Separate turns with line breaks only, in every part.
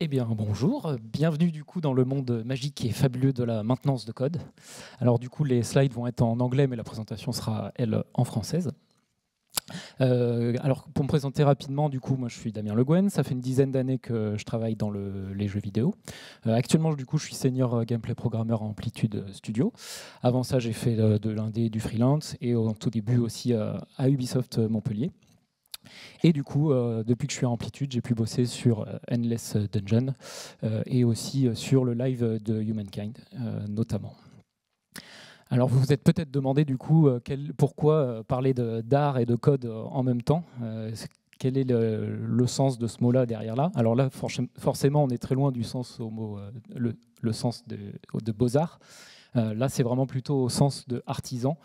Eh bien, bonjour, bienvenue du coup dans le monde magique et fabuleux de la maintenance de code. Alors du coup, les slides vont être en anglais, mais la présentation sera, elle, en française. Alors pour me présenter rapidement, du coup, moi je suis Damien Le Guen, ça fait une dizaine d'années que je travaille dans les jeux vidéo. Actuellement, du coup, je suis senior gameplay programmeur à Amplitude Studio. Avant ça, j'ai fait de l'indé, du freelance et au tout début aussi à Ubisoft Montpellier. Et du coup, depuis que je suis à Amplitude, j'ai pu bosser sur Endless Dungeon et aussi sur le live de Humankind, notamment. Alors vous vous êtes peut-être demandé du coup pourquoi parler d'art et de code en même temps. Quel est le sens de ce mot-là derrière là? Alors là, forcément, on est très loin du sens au mot, le sens de beaux-arts. Là, c'est vraiment plutôt au sens de artisan.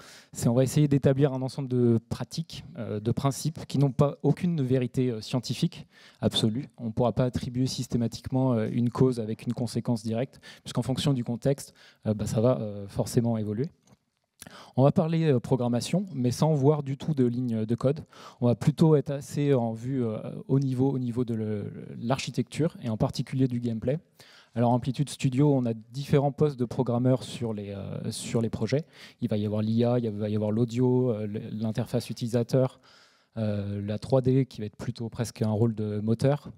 On va essayer d'établir un ensemble de pratiques, de principes qui n'ont pas aucune vérité scientifique absolue. On ne pourra pas attribuer systématiquement une cause avec une conséquence directe, puisqu'en fonction du contexte, ça va forcément évoluer. On va parler programmation, mais sans voir du tout de ligne de code. On va plutôt être assez en vue au niveau de l'architecture, et en particulier du gameplay. Alors, Amplitude Studio, on a différents postes de programmeurs sur les projets. Il va y avoir l'IA, il va y avoir l'audio, l'interface utilisateur, la 3D qui va être plutôt presque un rôle de moteur.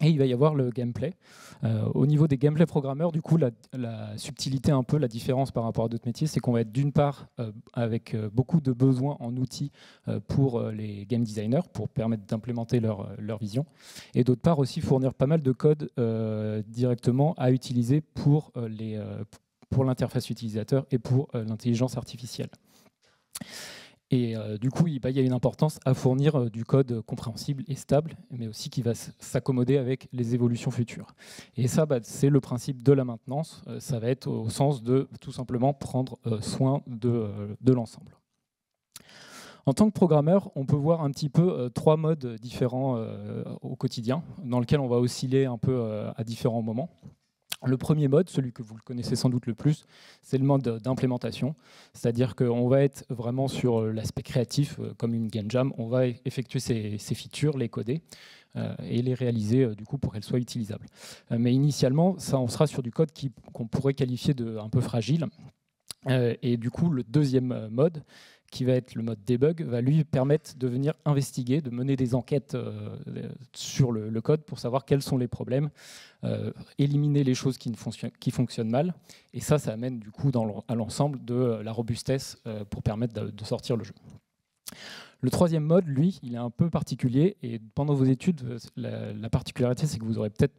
Et il va y avoir le gameplay. Au niveau des gameplay programmeurs, du coup, la subtilité, un peu la différence par rapport à d'autres métiers, c'est qu'on va être d'une part avec beaucoup de besoins en outils pour les game designers, pour permettre d'implémenter leur vision, et d'autre part aussi fournir pas mal de code directement à utiliser pour l'interface utilisateur et pour l'intelligence artificielle. Et du coup, il y a une importance à fournir du code compréhensible et stable, mais aussi qui va s'accommoder avec les évolutions futures. Et ça, c'est le principe de la maintenance. Ça va être au sens de tout simplement prendre soin de l'ensemble. En tant que programmeur, on peut voir un petit peu trois modes différents au quotidien, dans lesquels on va osciller un peu à différents moments. Le premier mode, celui que vous le connaissez sans doute le plus, c'est le mode d'implémentation. C'est-à-dire qu'on va être vraiment sur l'aspect créatif, comme une game jam. On va effectuer ces features, les coder et les réaliser du coup pour qu'elles soient utilisables. Mais initialement, on sera sur du code qu'on pourrait qualifier de un peu fragile. Et du coup, le deuxième mode, qui va être le mode debug, va lui permettre de venir investiguer, de mener des enquêtes sur le code pour savoir quels sont les problèmes, éliminer les choses qui fonctionnent mal. Et ça amène du coup à l'ensemble de la robustesse pour permettre de sortir le jeu. Le troisième mode, lui, il est un peu particulier. Et pendant vos études, la particularité, c'est que vous aurez peut-être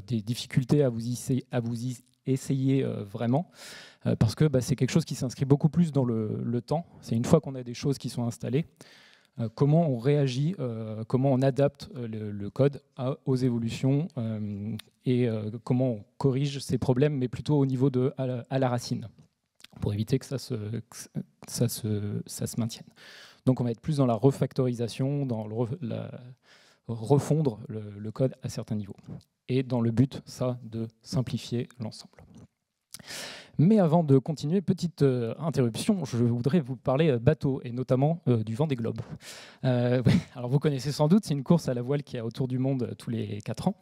des difficultés à vous y essayer vraiment, parce que c'est quelque chose qui s'inscrit beaucoup plus dans le temps. C'est une fois qu'on a des choses qui sont installées, comment on réagit, comment on adapte le code aux évolutions et comment on corrige ces problèmes, mais plutôt au niveau à la racine, pour éviter que ça se maintienne. Donc on va être plus dans la refactorisation, dans refondre le code à certains niveaux. Et dans le but, de simplifier l'ensemble. Mais avant de continuer, petite interruption, je voudrais vous parler bateau, et notamment du Vendée Globe. Alors vous connaissez sans doute, c'est une course à la voile qui est autour du monde tous les 4 ans.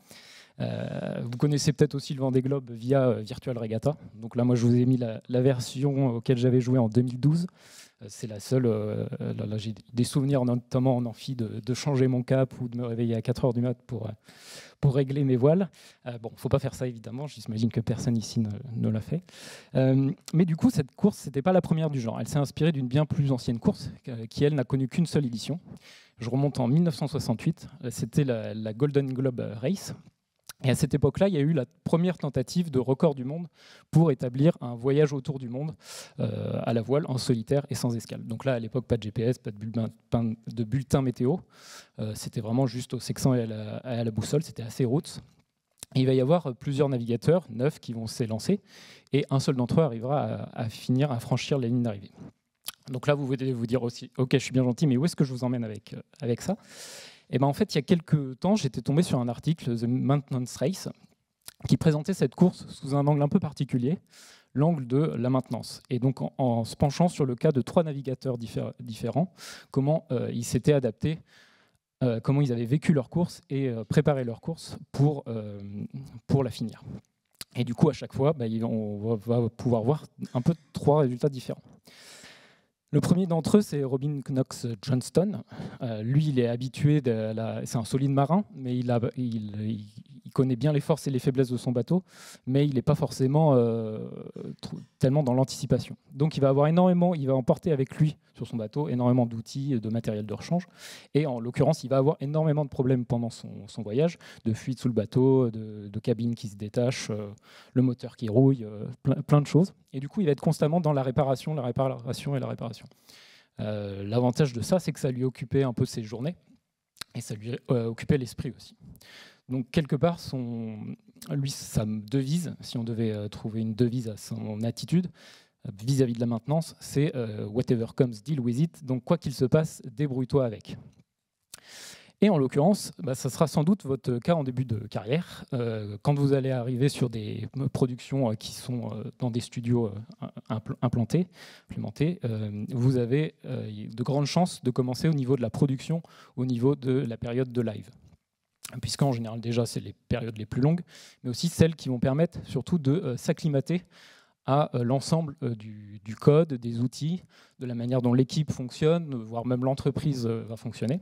Vous connaissez peut-être aussi le Vendée Globe via Virtual Regatta. Donc là, moi, je vous ai mis la version auquel j'avais joué en 2012. C'est la seule. Là, j'ai des souvenirs, notamment en amphi, de changer mon cap ou de me réveiller à 4 heures du mat pour régler mes voiles. Bon, il ne faut pas faire ça, évidemment. J'imagine que personne ici ne l'a fait. Mais du coup, cette course, ce n'était pas la première du genre. Elle s'est inspirée d'une bien plus ancienne course qui, elle, n'a connu qu'une seule édition. Je remonte en 1968. C'était la Golden Globe Race. Et à cette époque-là, il y a eu la première tentative de record du monde pour établir un voyage autour du monde à la voile, en solitaire et sans escale. Donc là, à l'époque, pas de GPS, pas de bulletin météo. C'était vraiment juste au sextant et à la boussole. C'était assez roots. Et il va y avoir plusieurs navigateurs, 9, qui vont s'élancer. Et un seul d'entre eux arrivera à franchir la ligne d'arrivée. Donc là, vous allez vous dire aussi, OK, je suis bien gentil, mais où est-ce que je vous emmène avec ça ? Et en fait, il y a quelques temps, j'étais tombé sur un article, The Maintenance Race, qui présentait cette course sous un angle un peu particulier, l'angle de la maintenance. Et donc, en se penchant sur le cas de 3 navigateurs différents, comment ils s'étaient adaptés comment ils avaient vécu leur course et préparé leur course pour la finir. Et du coup, à chaque fois, on va pouvoir voir un peu 3 résultats différents. Le premier d'entre eux, c'est Robin Knox Johnston. Lui, il est habitué, c'est un solide marin, mais il connaît bien les forces et les faiblesses de son bateau, mais il n'est pas forcément tellement dans l'anticipation. Donc il va emporter avec lui sur son bateau énormément d'outils, de matériel de rechange, et en l'occurrence, il va avoir énormément de problèmes pendant son voyage, de fuite sous le bateau, de cabines qui se détachent, le moteur qui rouille, plein de choses. Et du coup, il va être constamment dans la réparation. L'avantage de ça, c'est que ça lui occupait un peu ses journées, et ça lui occupait l'esprit aussi. Donc quelque part, sa devise, si on devait trouver une devise à son attitude vis-à-vis de la maintenance, c'est whatever comes, deal with it. Donc quoi qu'il se passe, débrouille-toi avec. Et en l'occurrence, ça sera sans doute votre cas en début de carrière. Quand vous allez arriver sur des productions qui sont dans des studios implémentés, vous avez de grandes chances de commencer au niveau de la production, au niveau de la période de live. Puisqu'en général, déjà, c'est les périodes les plus longues, mais aussi celles qui vont permettre surtout de s'acclimater à l'ensemble du code, des outils, de la manière dont l'équipe fonctionne, voire même l'entreprise va fonctionner.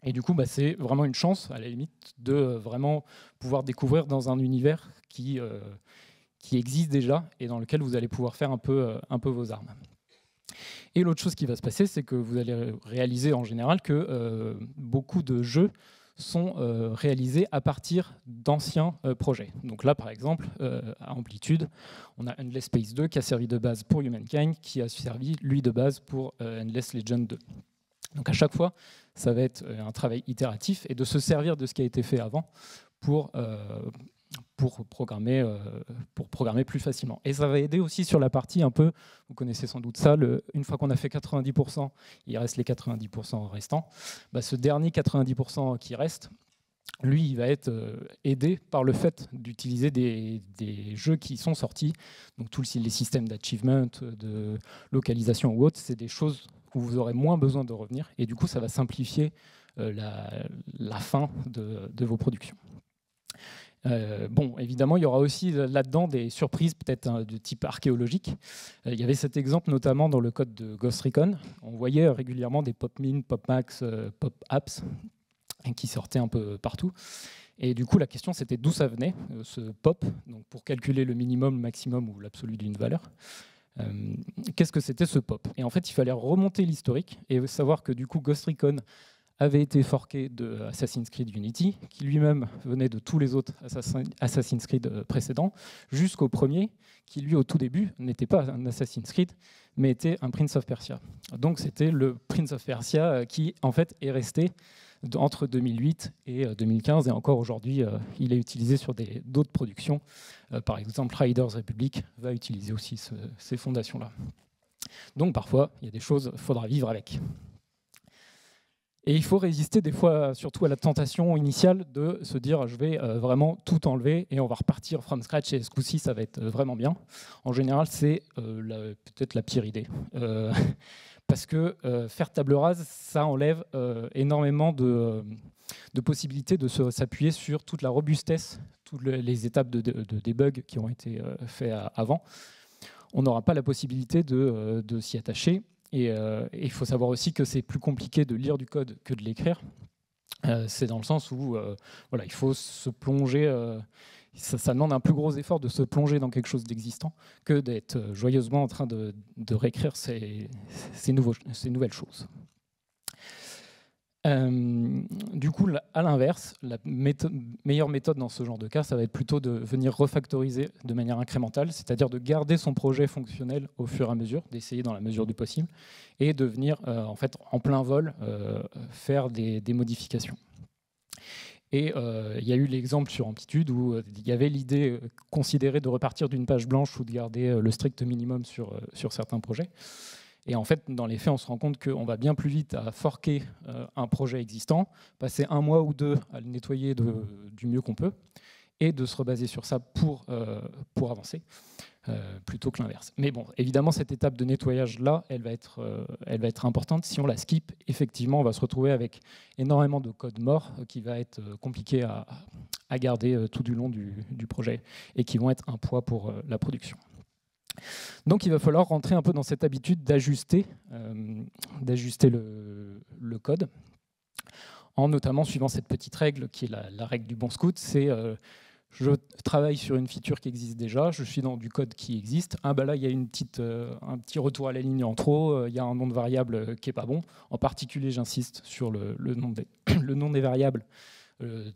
Et du coup, c'est vraiment une chance, à la limite, de vraiment pouvoir découvrir dans un univers qui existe déjà et dans lequel vous allez pouvoir faire un peu vos armes. Et l'autre chose qui va se passer, c'est que vous allez réaliser en général que beaucoup de jeux sont réalisés à partir d'anciens projets. Donc là, par exemple, à Amplitude, on a Endless Space 2 qui a servi de base pour Humankind, qui a servi, lui, de base pour Endless Legend 2. Donc à chaque fois, ça va être un travail itératif et de se servir de ce qui a été fait avant pour programmer plus facilement. Et ça va aider aussi sur la partie un peu, vous connaissez sans doute ça, une fois qu'on a fait 90%, il reste les 90% restants. Ce dernier 90% qui reste, lui, il va être aidé par le fait d'utiliser des jeux qui sont sortis. Donc tous les systèmes d'achievement, de localisation ou autre, c'est des choses où vous aurez moins besoin de revenir. Et du coup, ça va simplifier la fin de vos productions. Évidemment, il y aura aussi là-dedans des surprises peut-être de type archéologique. Il y avait cet exemple notamment dans le code de Ghost Recon. On voyait régulièrement des pop-min, pop-max, pop-apps qui sortaient un peu partout. Et du coup, la question, c'était d'où ça venait, ce pop, donc pour calculer le minimum, le maximum ou l'absolu d'une valeur. Qu'est-ce que c'était ce pop? Et en fait, il fallait remonter l'historique et savoir que du coup, Ghost Recon avait été forqué de Assassin's Creed Unity, qui lui-même venait de tous les autres Assassin's Creed précédents, jusqu'au premier, qui lui, au tout début, n'était pas un Assassin's Creed, mais était un Prince of Persia. Donc c'était le Prince of Persia qui, en fait, est resté entre 2008 et 2015, et encore aujourd'hui, il est utilisé sur d'autres productions. Par exemple, Riders Republic va utiliser aussi ces fondations-là. Donc parfois, il y a des choses qu'il faudra vivre avec. Et il faut résister des fois, surtout à la tentation initiale de se dire je vais vraiment tout enlever et on va repartir from scratch et ce coup-ci ça va être vraiment bien. En général, c'est peut-être la pire idée. Parce que faire table rase, ça enlève énormément de possibilités de s'appuyer sur toute la robustesse, toutes les étapes de debug qui ont été faites avant. On n'aura pas la possibilité de s'y attacher. Et il faut savoir aussi que c'est plus compliqué de lire du code que de l'écrire. C'est dans le sens où il faut se plonger, ça demande un plus gros effort de se plonger dans quelque chose d'existant que d'être joyeusement en train de réécrire ces nouvelles choses. Du coup, à l'inverse, la meilleure méthode dans ce genre de cas, ça va être plutôt de venir refactoriser de manière incrémentale, c'est-à-dire de garder son projet fonctionnel au fur et à mesure, d'essayer dans la mesure du possible, et de venir en fait en plein vol faire des modifications. Et il y a eu l'exemple sur Amplitude où il y avait l'idée considérée de repartir d'une page blanche ou de garder le strict minimum sur certains projets. Et en fait, dans les faits, on se rend compte qu'on va bien plus vite à forquer un projet existant, passer un mois ou deux à le nettoyer du mieux qu'on peut, et de se rebaser sur ça pour avancer, plutôt que l'inverse. Mais bon, évidemment, cette étape de nettoyage-là, elle va être importante. Si on la skip, effectivement, on va se retrouver avec énormément de code mort qui va être compliqué à garder tout du long du projet et qui vont être un poids pour la production. Donc il va falloir rentrer un peu dans cette habitude d'ajuster le code, en notamment suivant cette petite règle qui est la règle du bon scout, c'est je travaille sur une feature qui existe déjà, je suis dans du code qui existe. Ah bah là, il y a un petit retour à la ligne en trop, il y a un nom de variable qui n'est pas bon. En particulier, j'insiste sur le nom des variables.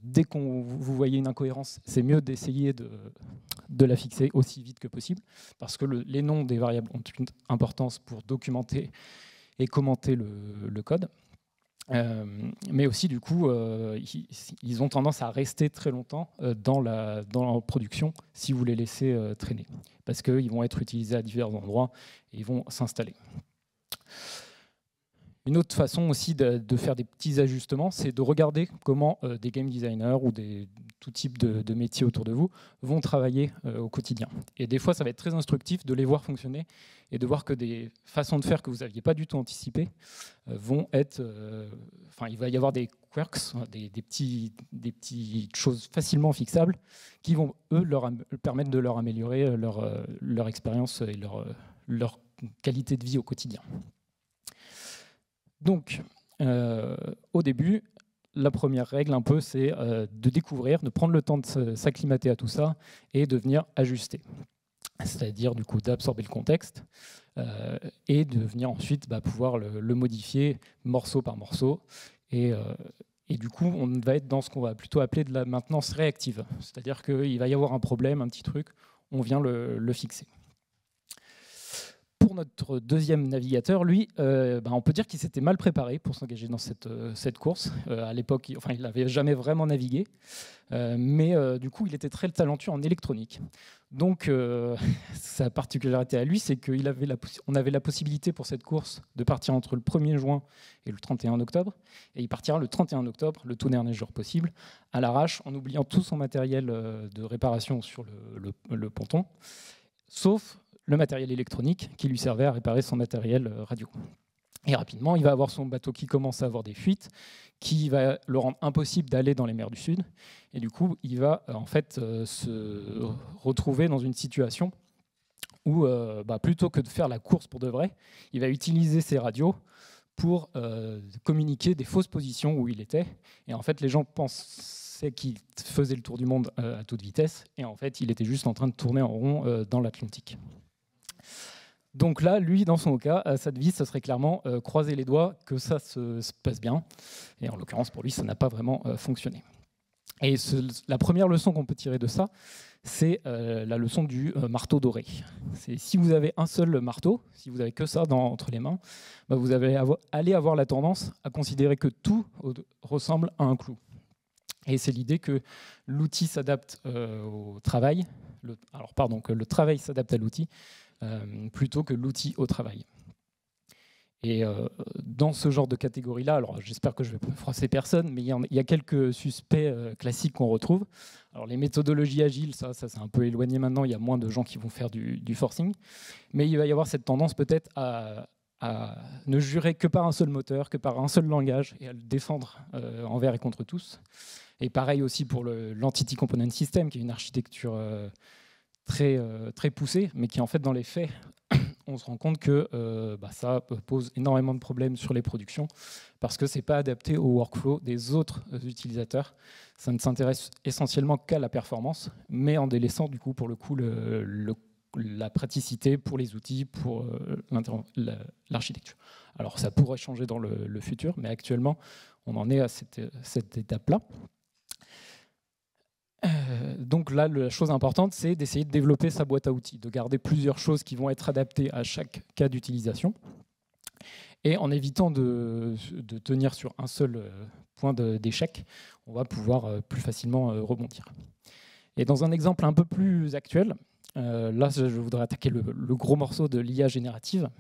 Dès que vous voyez une incohérence, c'est mieux d'essayer de la fixer aussi vite que possible, parce que les noms des variables ont une importance pour documenter et commenter le code. Mais aussi, du coup, ils ont tendance à rester très longtemps dans la production si vous les laissez traîner, parce qu'ils vont être utilisés à divers endroits et ils vont s'installer. Une autre façon aussi de faire des petits ajustements, c'est de regarder comment des game designers ou tout type de métiers autour de vous vont travailler au quotidien. Et des fois, ça va être très instructif de les voir fonctionner et de voir que des façons de faire que vous n'aviez pas du tout anticipées vont être... il va y avoir des quirks, des petites choses facilement fixables qui vont, eux, leur permettre de leur améliorer leur expérience et leur qualité de vie au quotidien. Donc, au début, la première règle, un peu, c'est de découvrir, de prendre le temps de s'acclimater à tout ça et de venir ajuster. C'est-à-dire, du coup, d'absorber le contexte et de venir ensuite pouvoir le modifier morceau par morceau. Et du coup, on va être dans ce qu'on va plutôt appeler de la maintenance réactive. C'est-à-dire qu'il va y avoir un problème, un petit truc, on vient le fixer. Pour notre deuxième navigateur, lui, on peut dire qu'il s'était mal préparé pour s'engager dans cette course. À l'époque, il n'avait jamais vraiment navigué, mais du coup, il était très talentueux en électronique. Donc, sa particularité à lui, c'est qu'on avait la possibilité pour cette course de partir entre le 1er juin et le 31 octobre, et il partira le 31 octobre, le tout dernier jour possible, à l'arrache, en oubliant tout son matériel de réparation sur le ponton, sauf le matériel électronique qui lui servait à réparer son matériel radio. Et rapidement, il va avoir son bateau qui commence à avoir des fuites, qui va le rendre impossible d'aller dans les mers du Sud. Et du coup, il va en fait se retrouver dans une situation où, plutôt que de faire la course pour de vrai, il va utiliser ses radios pour communiquer des fausses positions où il était. Et en fait, les gens pensaient qu'il faisait le tour du monde à toute vitesse. Et en fait, il était juste en train de tourner en rond dans l'Atlantique. Donc là, lui, dans son cas, sa devise, ça serait clairement croiser les doigts que ça se passe bien. Et en l'occurrence, pour lui, ça n'a pas vraiment fonctionné. Et la première leçon qu'on peut tirer de ça, c'est la leçon du marteau doré. Si vous avez un seul marteau, si vous n'avez que ça entre les mains, vous allez avoir la tendance à considérer que tout ressemble à un clou. Et c'est l'idée que l'outil s'adapte au travail, que le travail s'adapte à l'outil, plutôt que l'outil au travail. Et dans ce genre de catégorie-là, alors j'espère que je vais pas froisser personne, mais il y a quelques suspects classiques qu'on retrouve. Alors les méthodologies agiles, ça c'est un peu éloigné maintenant, il y a moins de gens qui vont faire du forcing, mais il va y avoir cette tendance peut-être à ne jurer que par un seul moteur, que par un seul langage, et à le défendre envers et contre tous. Et pareil aussi pour l'Entity Component System, qui est une architecture très poussée, mais qui en fait dans les faits, on se rend compte que ça pose énormément de problèmes sur les productions parce que ce n'est pas adapté au workflow des autres utilisateurs. Ça ne s'intéresse essentiellement qu'à la performance, mais en délaissant du coup pour le coup la praticité pour les outils, pour l'architecture. Alors ça pourrait changer dans le futur, mais actuellement on en est à cette étape-là. Donc là, la chose importante, c'est d'essayer de développer sa boîte à outils, de garder plusieurs choses qui vont être adaptées à chaque cas d'utilisation, et en évitant de tenir sur un seul point d'échec, on va pouvoir plus facilement rebondir. Et dans un exemple un peu plus actuel, là, je voudrais attaquer le gros morceau de l'IA générative.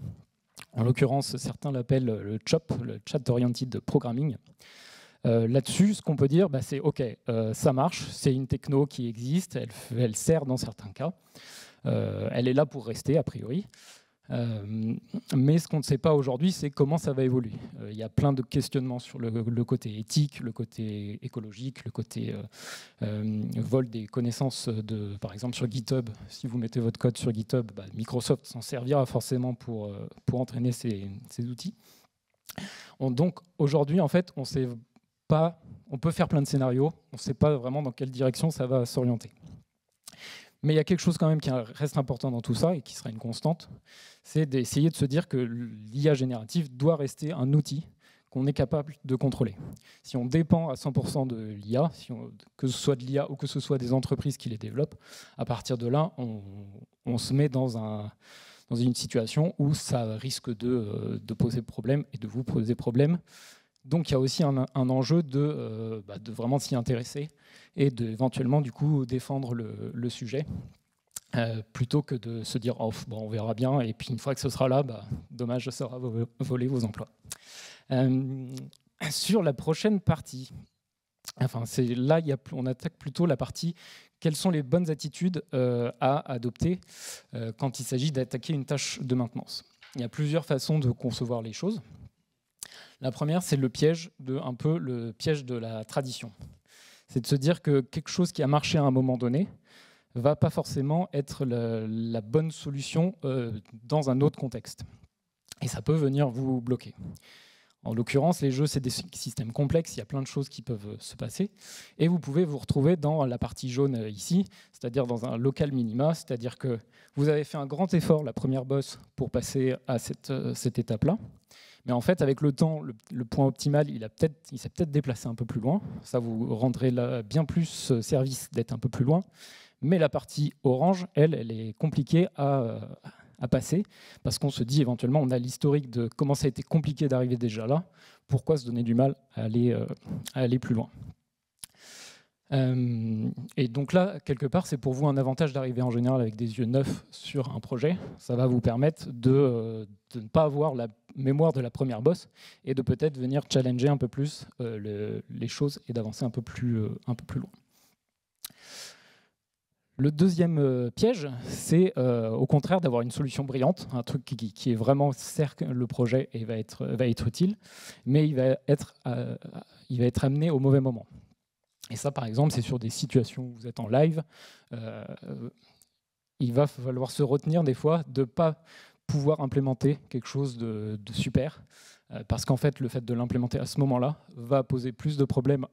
En l'occurrence, certains l'appellent le CHOP, le Chat Oriented Programming. Là-dessus, ce qu'on peut dire, c'est OK, ça marche, c'est une techno qui existe, elle sert dans certains cas, elle est là pour rester a priori. Mais ce qu'on ne sait pas aujourd'hui, c'est comment ça va évoluer. Il y a plein de questionnements sur le côté éthique, le côté écologique, le côté vol des connaissances, par exemple sur GitHub. Si vous mettez votre code sur GitHub, Microsoft s'en servira forcément pour entraîner ces outils. Donc aujourd'hui, en fait, on peut faire plein de scénarios, on ne sait pas vraiment dans quelle direction ça va s'orienter. Mais il y a quelque chose quand même qui reste important dans tout ça et qui sera une constante, c'est d'essayer de se dire que l'IA générative doit rester un outil qu'on est capable de contrôler. Si on dépend à 100% de l'IA, que ce soit de l'IA ou que ce soit des entreprises qui les développent, à partir de là, on se met dans une situation où ça risque de poser problème et de vous poser problème. Donc il y a aussi un enjeu de vraiment s'y intéresser et d'éventuellement du coup défendre le sujet plutôt que de se dire oh, bon, on verra bien et puis une fois que ce sera là, dommage, ça aura volé vos emplois. Sur la prochaine partie, enfin là on attaque plutôt la partie quelles sont les bonnes attitudes à adopter quand il s'agit d'attaquer une tâche de maintenance. Il y a plusieurs façons de concevoir les choses. La première, c'est le piège de la tradition. C'est de se dire que quelque chose qui a marché à un moment donné ne va pas forcément être la bonne solution dans un autre contexte. Et ça peut venir vous bloquer. En l'occurrence, les jeux, c'est des systèmes complexes, il y a plein de choses qui peuvent se passer. Et vous pouvez vous retrouver dans la partie jaune ici, c'est-à-dire dans un local minima, c'est-à-dire que vous avez fait un grand effort, la première boss, pour passer à cette étape-là. Mais en fait, avec le temps, le point optimal, il s'est peut-être déplacé un peu plus loin. Ça vous rendrait bien plus service d'être un peu plus loin. Mais la partie orange, elle est compliquée à passer, parce qu'on se dit éventuellement, on a l'historique de comment ça a été compliqué d'arriver déjà là, pourquoi se donner du mal à aller plus loin. Et donc là, quelque part, c'est pour vous un avantage d'arriver en général avec des yeux neufs sur un projet. Ça va vous permettre de ne pas avoir la mémoire de la première boss et de peut-être venir challenger un peu plus les choses et d'avancer un peu plus loin. Le deuxième piège, c'est au contraire d'avoir une solution brillante, un truc qui est vraiment sert le projet et va être utile, mais il va être amené au mauvais moment. Et ça, par exemple, c'est sur des situations où vous êtes en live. Il va falloir se retenir des fois de ne pas pouvoir implémenter quelque chose de super, parce qu'en fait, le fait de l'implémenter à ce moment-là va poser plus de problèmes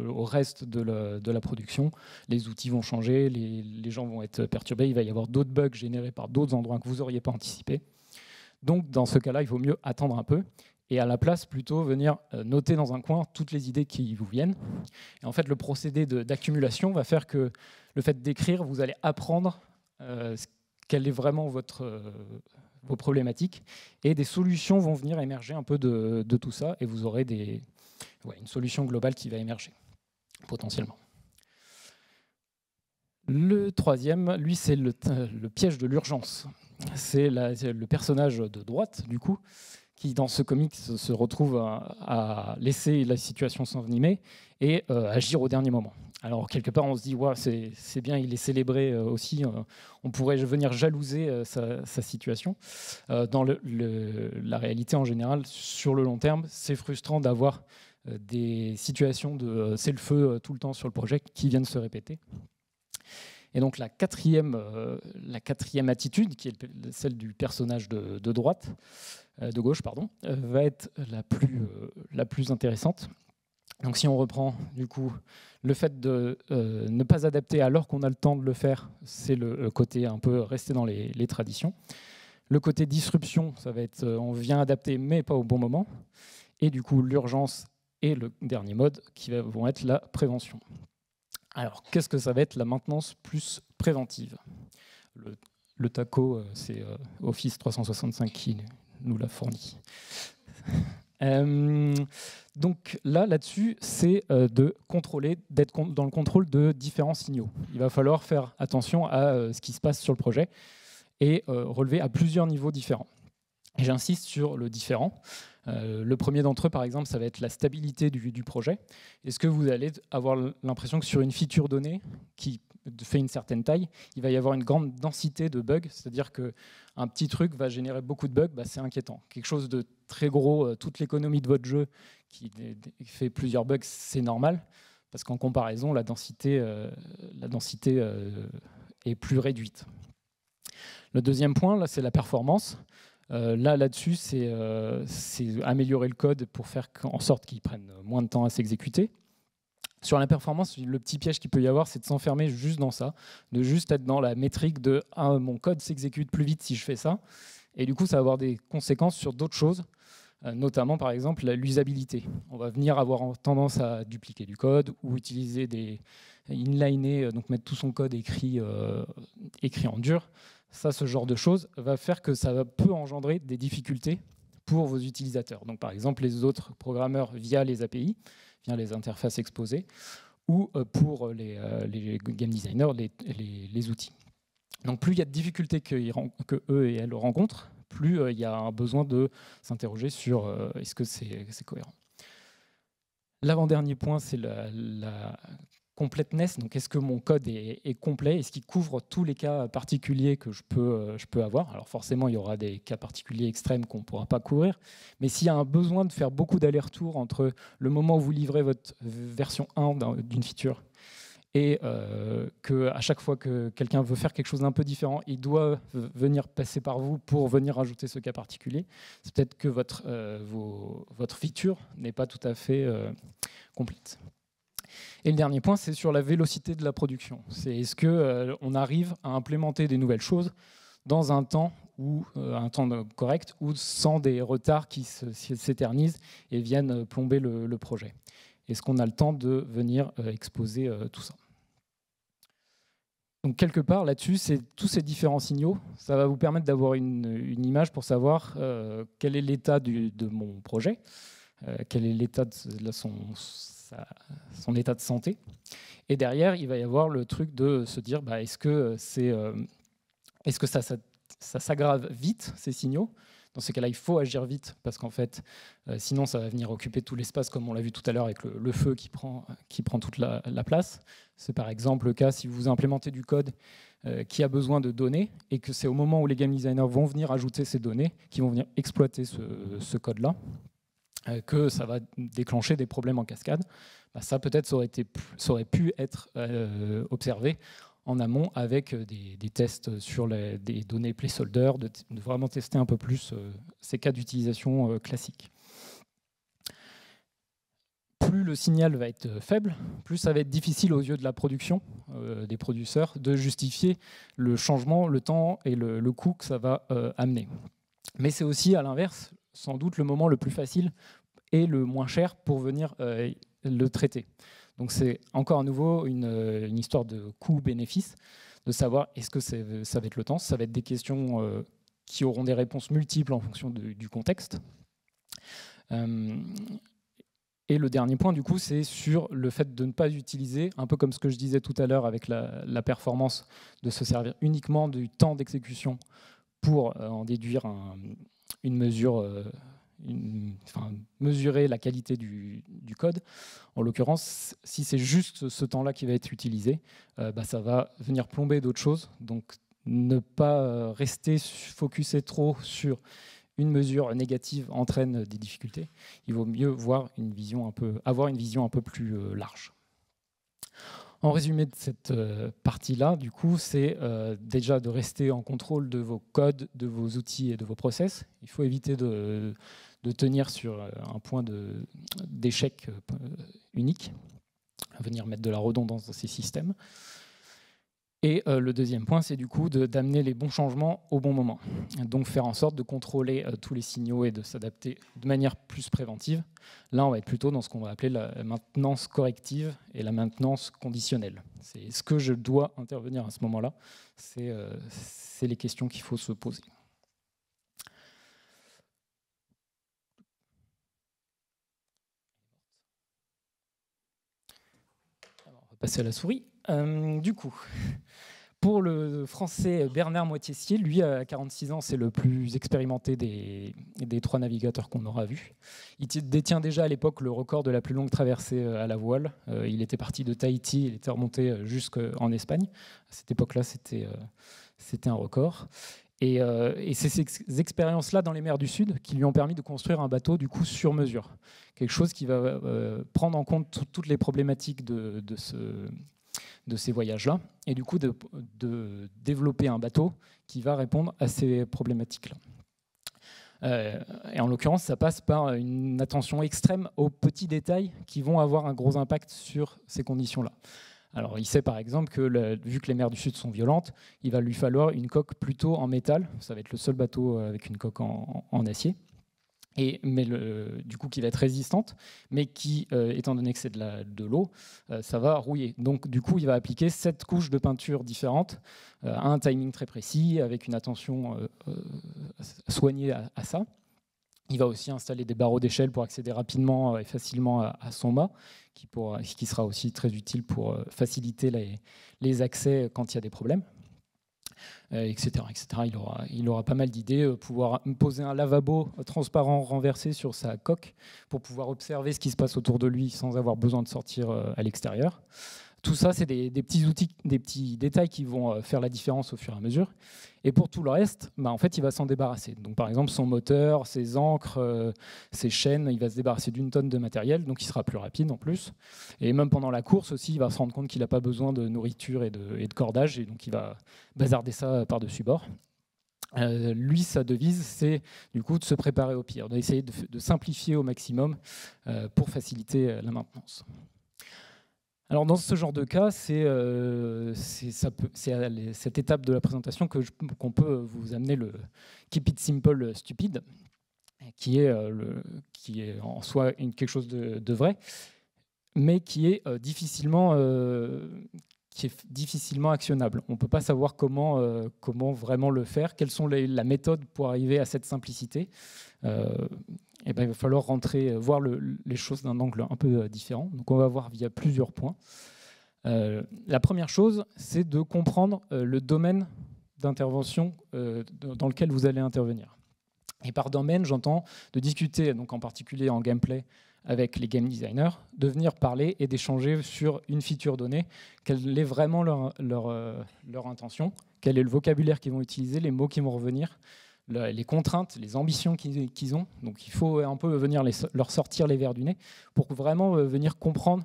au reste de la production. Les outils vont changer, les gens vont être perturbés, il va y avoir d'autres bugs générés par d'autres endroits que vous n'auriez pas anticipés. Donc, dans ce cas-là, il vaut mieux attendre un peu et à la place, plutôt venir noter dans un coin toutes les idées qui vous viennent. Et en fait, le procédé d'accumulation va faire que le fait d'écrire, vous allez apprendre quelle est vraiment vos problématiques, et des solutions vont venir émerger un peu de tout ça, et vous aurez une solution globale qui va émerger, potentiellement. Le troisième, lui, c'est le piège de l'urgence. C'est le personnage de droite, du coup, qui, dans ce comics, se retrouve à laisser la situation s'envenimer et agir au dernier moment. Alors, quelque part, on se dit, ouais, c'est bien, il est célébré aussi, on pourrait venir jalouser sa situation. Dans la réalité, en général, sur le long terme, c'est frustrant d'avoir des situations de c'est le feu tout le temps sur le projet qui viennent se répéter. Et donc, la quatrième attitude, qui est celle du personnage de gauche, va être la plus intéressante. Donc si on reprend du coup le fait de ne pas adapter alors qu'on a le temps de le faire, c'est le côté un peu rester dans les traditions. Le côté disruption, ça va être on vient adapter mais pas au bon moment. Et du coup l'urgence et le dernier mode qui vont être la prévention. Alors qu'est-ce que ça va être la maintenance plus préventive? Le TACO, c'est Office 365 qui nous l'a fourni. Donc là-dessus, c'est de contrôler, d'être dans le contrôle de différents signaux. Il va falloir faire attention à ce qui se passe sur le projet et relever à plusieurs niveaux différents. Et j'insiste sur le différent. Le premier d'entre eux, par exemple, ça va être la stabilité du projet. Est-ce que vous allez avoir l'impression que sur une feature donnée qui fait une certaine taille, il va y avoir une grande densité de bugs, c'est-à-dire qu'un petit truc va générer beaucoup de bugs, bah, c'est inquiétant. Quelque chose de très gros, toute l'économie de votre jeu qui fait plusieurs bugs, c'est normal, parce qu'en comparaison, la densité est plus réduite. Le deuxième point, là, c'est la performance. Là-dessus, c'est améliorer le code pour faire en sorte qu'il prenne moins de temps à s'exécuter. Sur la performance, le petit piège qu'il peut y avoir, c'est de s'enfermer juste dans ça, de juste être dans la métrique de « ah, mon code s'exécute plus vite si je fais ça ». Et du coup, ça va avoir des conséquences sur d'autres choses, notamment par exemple l'usabilité. On va venir avoir tendance à dupliquer du code ou utiliser des inliner, donc mettre tout son code écrit en dur. Ça, ce genre de choses va faire que ça peut engendrer des difficultés pour vos utilisateurs. Donc, par exemple, les autres programmeurs via les API, via les interfaces exposées, ou pour les game designers, les outils. Donc, plus il y a de difficultés que eux et elles rencontrent, plus il y a un besoin de s'interroger sur est-ce que c'est cohérent. L'avant-dernier point, c'est la completeness. Donc, est-ce que mon code est complet? Est-ce qu'il couvre tous les cas particuliers que je peux avoir? Alors, forcément, il y aura des cas particuliers extrêmes qu'on ne pourra pas couvrir. Mais s'il y a un besoin de faire beaucoup d'allers-retours entre le moment où vous livrez votre version 1 d'une feature et qu'à chaque fois que quelqu'un veut faire quelque chose d'un peu différent, il doit venir passer par vous pour venir rajouter ce cas particulier, c'est peut-être que votre feature n'est pas tout à fait complète. Et le dernier point, c'est sur la vélocité de la production. C'est est-ce qu'on arrive à implémenter des nouvelles choses dans un temps correct ou sans des retards qui s'éternisent et viennent plomber le projet. Est-ce qu'on a le temps de venir exposer tout ça? Donc quelque part là-dessus, c'est tous ces différents signaux, ça va vous permettre d'avoir une image pour savoir quel est l'état de mon projet, quel est l'état de son état de santé. Et derrière, il va y avoir le truc de se dire, bah, est-ce que ça s'aggrave vite, ces signaux? Dans ces cas-là, il faut agir vite, parce qu'en fait, sinon, ça va venir occuper tout l'espace, comme on l'a vu tout à l'heure avec le feu qui prend toute la place. C'est par exemple le cas si vous implémentez du code qui a besoin de données, et que c'est au moment où les game designers vont venir ajouter ces données, qui vont venir exploiter ce code-là, que ça va déclencher des problèmes en cascade. Bah, ça, peut-être, ça aurait pu être observé en amont avec des tests sur des données placeholder, de vraiment tester un peu plus ces cas d'utilisation classiques. Plus le signal va être faible, plus ça va être difficile aux yeux de la production, des producteurs, de justifier le changement, le temps et le coût que ça va amener. Mais c'est aussi, à l'inverse, sans doute le moment le plus facile et le moins cher pour venir le traiter. Donc c'est encore à nouveau une histoire de coût-bénéfice, de savoir est-ce que ça va être le temps, ça va être des questions qui auront des réponses multiples en fonction du contexte. Et le dernier point, du coup, c'est sur le fait de ne pas utiliser, un peu comme ce que je disais tout à l'heure avec la performance, de se servir uniquement du temps d'exécution pour en déduire une mesure, mesurer la qualité du code. En l'occurrence, si c'est juste ce temps-là qui va être utilisé, bah, ça va venir plomber d'autres choses. Donc, ne pas rester focusé trop sur une mesure négative entraîne des difficultés. Il vaut mieux avoir une vision un peu plus large. En résumé de cette partie-là, du coup, c'est déjà de rester en contrôle de vos codes, de vos outils et de vos process. Il faut éviter de tenir sur un point d'échec unique, venir mettre de la redondance dans ces systèmes. Et le deuxième point, c'est du coup d'amener les bons changements au bon moment. Donc faire en sorte de contrôler tous les signaux et de s'adapter de manière plus préventive. Là, on va être plutôt dans ce qu'on va appeler la maintenance corrective et la maintenance conditionnelle. C'est est-ce que je dois intervenir à ce moment-là? C'est les questions qu'il faut se poser. Alors, on va passer à la souris. Du coup, Pour le français Bernard Moitiessier, lui à 46 ans, c'est le plus expérimenté des 3 navigateurs qu'on aura vus. Il détient déjà à l'époque le record de la plus longue traversée à la voile. Il était parti de Tahiti, il était remonté jusqu'en Espagne. À cette époque-là, c'était un record. Et c'est ces expériences-là dans les mers du Sud qui lui ont permis de construire un bateau du coup sur mesure. Quelque chose qui va prendre en compte toutes les problématiques de ces voyages-là, et du coup de développer un bateau qui va répondre à ces problématiques-là. Et en l'occurrence, ça passe par une attention extrême aux petits détails qui vont avoir un gros impact sur ces conditions-là. Alors, il sait par exemple que, vu que les mers du Sud sont violentes, il va lui falloir une coque plutôt en métal. Ça va être le seul bateau avec une coque en acier. Mais du coup qui va être résistante, mais qui, étant donné que c'est de l'eau, ça va rouiller. Donc du coup, il va appliquer 7 couches de peinture différentes, à un timing très précis, avec une attention soignée à ça. Il va aussi installer des barreaux d'échelle pour accéder rapidement et facilement à son mât, qui sera aussi très utile pour faciliter les accès quand il y a des problèmes. Etc. Il aura pas mal d'idées, pouvoir poser un lavabo transparent renversé sur sa coque pour pouvoir observer ce qui se passe autour de lui sans avoir besoin de sortir à l'extérieur. Tout ça, c'est des petits outils, des petits détails qui vont faire la différence au fur et à mesure. Et pour tout le reste, en fait, il va s'en débarrasser. Donc, par exemple, son moteur, ses ancres, ses chaînes, il va se débarrasser d'une tonne de matériel, donc il sera plus rapide en plus. Et même pendant la course aussi, il va se rendre compte qu'il n'a pas besoin de nourriture et de cordage, et donc il va bazarder ça par-dessus bord. Lui, sa devise, c'est du coup de se préparer au pire, d'essayer de simplifier au maximum pour faciliter la maintenance. Alors dans ce genre de cas, c'est à cette étape de la présentation qu'on peut vous amener le Keep it simple stupid, qui est en soi quelque chose de vrai, mais qui est difficilement actionnable. On ne peut pas savoir comment vraiment le faire, quelles sont la méthode pour arriver à cette simplicité. Il va falloir voir les choses d'un angle un peu différent. Donc on va voir via plusieurs points. La première chose, c'est de comprendre le domaine d'intervention dans lequel vous allez intervenir. Et par domaine, j'entends de discuter, donc en particulier en gameplay, avec les game designers, de venir parler et d'échanger sur une feature donnée, quelle est vraiment leur intention, quel est le vocabulaire qu'ils vont utiliser, les mots qui vont revenir, les contraintes, les ambitions qu'ils ont. Donc il faut un peu venir leur sortir les vers du nez pour vraiment venir comprendre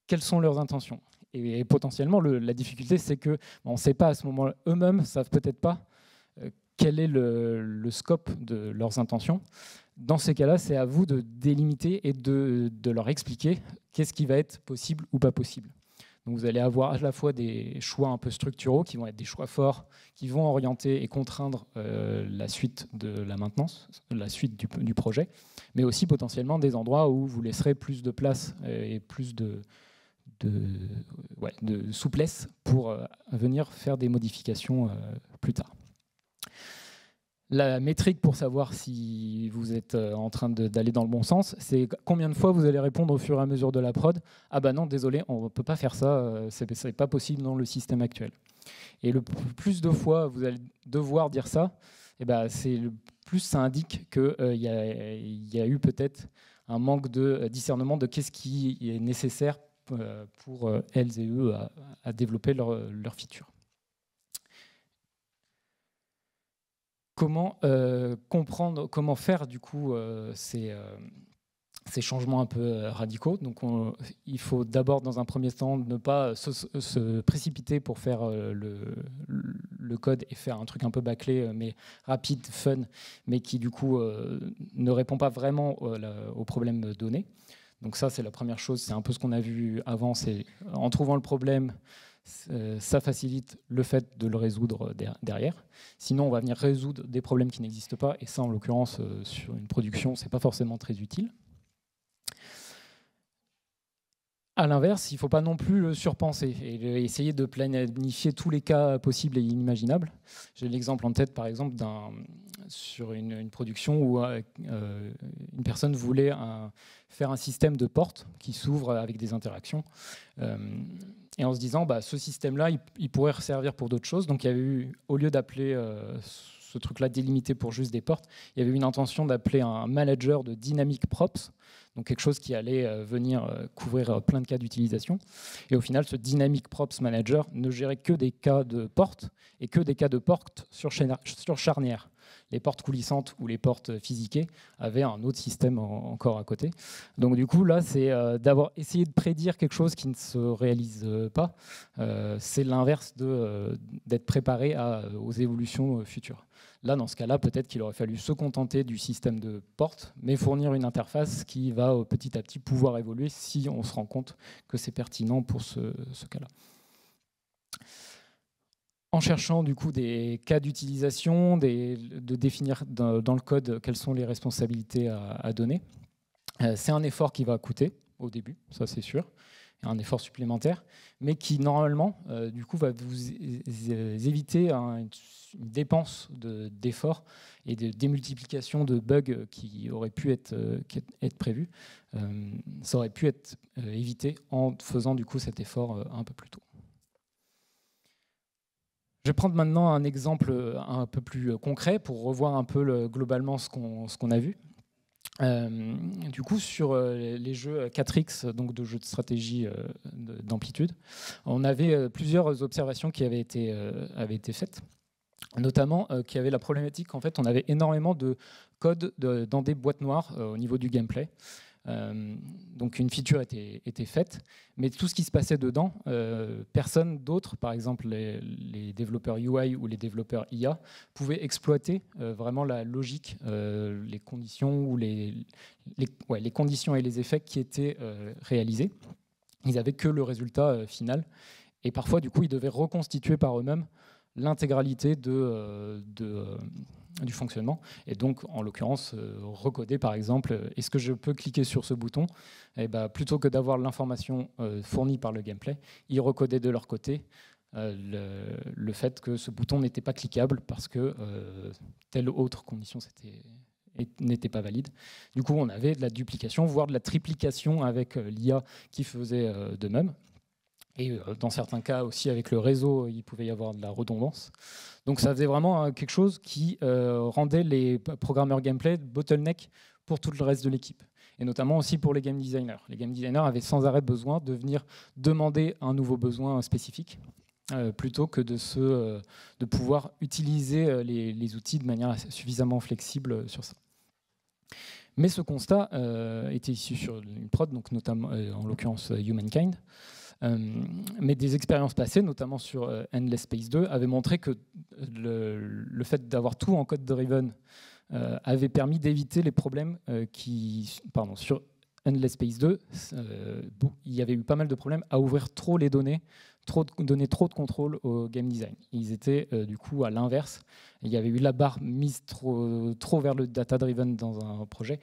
quelles sont leurs intentions. Et potentiellement, la difficulté, c'est qu'on ne sait pas à ce moment-là, eux-mêmes ne savent peut-être pas quel est le scope de leurs intentions. Dans ces cas-là, c'est à vous de délimiter et de leur expliquer qu'est-ce qui va être possible ou pas possible. Donc vous allez avoir à la fois des choix un peu structuraux qui vont être des choix forts, qui vont orienter et contraindre la suite de la maintenance, la suite du projet, mais aussi potentiellement des endroits où vous laisserez plus de place et plus de souplesse pour venir faire des modifications plus tard. La métrique pour savoir si vous êtes en train d'aller dans le bon sens, c'est combien de fois vous allez répondre au fur et à mesure de la prod « Ah bah non, désolé, on ne peut pas faire ça, c'est pas possible dans le système actuel ». Et le plus de fois vous allez devoir dire ça, plus ça indique qu'il y a eu peut-être un manque de discernement de qu'est-ce qui est nécessaire pour elles et eux à développer leur feature. Comment comprendre, comment faire du coup ces changements un peu radicaux. Donc il faut d'abord, dans un premier temps, ne pas se précipiter pour faire le code et faire un truc un peu bâclé, mais rapide, fun, mais qui du coup ne répond pas vraiment aux problèmes donnés. Donc ça, c'est la première chose. C'est un peu ce qu'on a vu avant. C'est en trouvant le problème, ça facilite le fait de le résoudre derrière. Sinon, on va venir résoudre des problèmes qui n'existent pas. Et ça, en l'occurrence, sur une production, ce n'est pas forcément très utile. À l'inverse, il ne faut pas non plus le surpenser et essayer de planifier tous les cas possibles et inimaginables. J'ai l'exemple en tête, par exemple, sur une production où une personne voulait faire un système de portes qui s'ouvre avec des interactions. et en se disant, ce système-là, il pourrait servir pour d'autres choses. Donc il y avait eu, au lieu d'appeler ce truc-là délimité pour juste des portes, il y avait une intention d'appeler un manager de dynamic props, donc quelque chose qui allait venir couvrir plein de cas d'utilisation. Et au final, ce dynamic props manager ne gérait que des cas de portes, et que des cas de portes sur charnière. Les portes coulissantes ou les portes physiquées avaient un autre système encore à côté. Donc du coup, là, c'est d'avoir essayé de prédire quelque chose qui ne se réalise pas. C'est l'inverse d'être préparé aux évolutions futures. Là, dans ce cas-là, peut-être qu'il aurait fallu se contenter du système de portes, mais fournir une interface qui va petit à petit pouvoir évoluer si on se rend compte que c'est pertinent pour ce cas-là. En cherchant du coup des cas d'utilisation, de définir dans le code quelles sont les responsabilités à donner. C'est un effort qui va coûter au début, ça c'est sûr, un effort supplémentaire, mais qui normalement du coup va vous éviter une dépense d'efforts et de démultiplication de bugs qui auraient pu être prévus. Ça aurait pu être évité en faisant du coup cet effort un peu plus tôt. Je vais prendre maintenant un exemple un peu plus concret pour revoir un peu globalement ce qu'on a vu. Du coup, sur les jeux 4X, donc de jeux de stratégie d'amplitude, on avait plusieurs observations qui avaient été faites, notamment qu'il y avait la problématique qu'en fait, on avait énormément de code dans des boîtes noires au niveau du gameplay. Donc une feature était faite, mais tout ce qui se passait dedans, personne d'autre, par exemple les développeurs UI ou les développeurs IA, pouvaient exploiter vraiment la logique, les conditions ou les conditions et les effets qui étaient réalisés. Ils n'avaient que le résultat final, et parfois du coup ils devaient reconstituer par eux-mêmes l'intégralité du fonctionnement, et donc en l'occurrence recoder par exemple, est-ce que je peux cliquer sur ce bouton, et plutôt que d'avoir l'information fournie par le gameplay, ils recodaient de leur côté le fait que ce bouton n'était pas cliquable parce que telle autre condition n'était pas valide. Du coup on avait de la duplication, voire de la triplication avec l'IA qui faisait de même. Et dans certains cas aussi avec le réseau, il pouvait y avoir de la redondance. Donc ça faisait vraiment quelque chose qui rendait les programmeurs gameplay bottleneck pour tout le reste de l'équipe. Et notamment aussi pour les game designers. Les game designers avaient sans arrêt besoin de venir demander un nouveau besoin spécifique, plutôt que de pouvoir utiliser les outils de manière suffisamment flexible sur ça. Mais ce constat était issu sur une prod, donc notamment en l'occurrence Humankind. Mais des expériences passées, notamment sur Endless Space 2, avaient montré que le fait d'avoir tout en code-driven avait permis d'éviter les problèmes sur Endless Space 2, il y avait eu pas mal de problèmes à ouvrir trop les données, donner trop de contrôle au game design. Ils étaient du coup à l'inverse. Il y avait eu la barre mise trop vers le data-driven dans un projet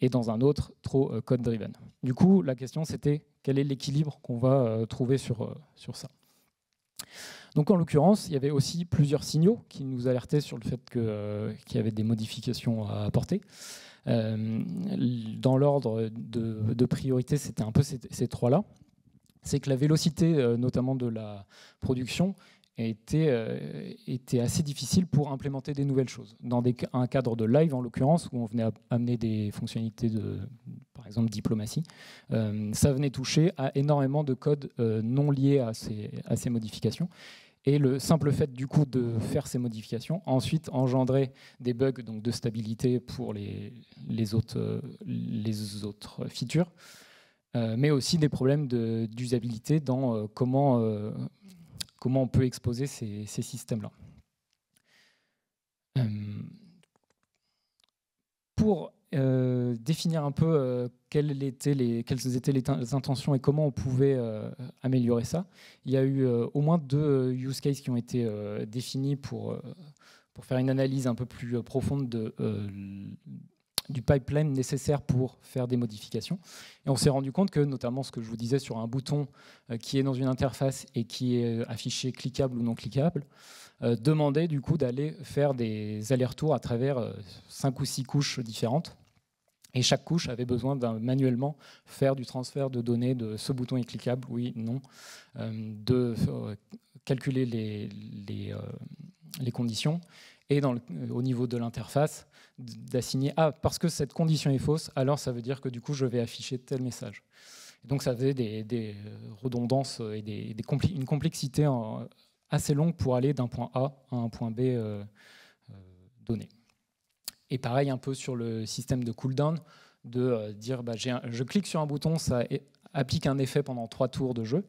et dans un autre trop code-driven. Du coup, la question c'était quel est l'équilibre qu'on va trouver sur ça. Donc en l'occurrence, il y avait aussi plusieurs signaux qui nous alertaient sur le fait qu'il y avait des modifications à apporter. Dans l'ordre de priorité, c'était un peu ces trois-là. C'est que la vélocité, notamment de la production, était assez difficile pour implémenter des nouvelles choses. Dans un cadre de live, en l'occurrence, où on venait amener des fonctionnalités par exemple, diplomatie, ça venait toucher à énormément de codes non liés à ces modifications. Et le simple fait du coup de faire ces modifications ensuite engendrait des bugs donc de stabilité pour les autres features, mais aussi des problèmes d'usabilité dans comment on peut exposer ces systèmes-là. Pour définir un peu quelles étaient les intentions et comment on pouvait améliorer ça, il y a eu au moins 2 use cases qui ont été définis pour faire une analyse un peu plus profonde du pipeline nécessaire pour faire des modifications. Et on s'est rendu compte que, notamment ce que je vous disais sur un bouton qui est dans une interface et qui est affiché cliquable ou non cliquable, demandait du coup d'aller faire des allers-retours à travers 5 ou 6 couches différentes. Et chaque couche avait besoin d'un manuellement faire du transfert de données, de ce bouton est cliquable, oui, non, de calculer les conditions, et au niveau de l'interface, d'assigner parce que cette condition est fausse, alors ça veut dire que du coup je vais afficher tel message. Et donc ça faisait des redondances et une complexité assez longue pour aller d'un point A à un point B donné. Et pareil un peu sur le système de cooldown, de dire je clique sur un bouton, ça applique un effet pendant 3 tours de jeu.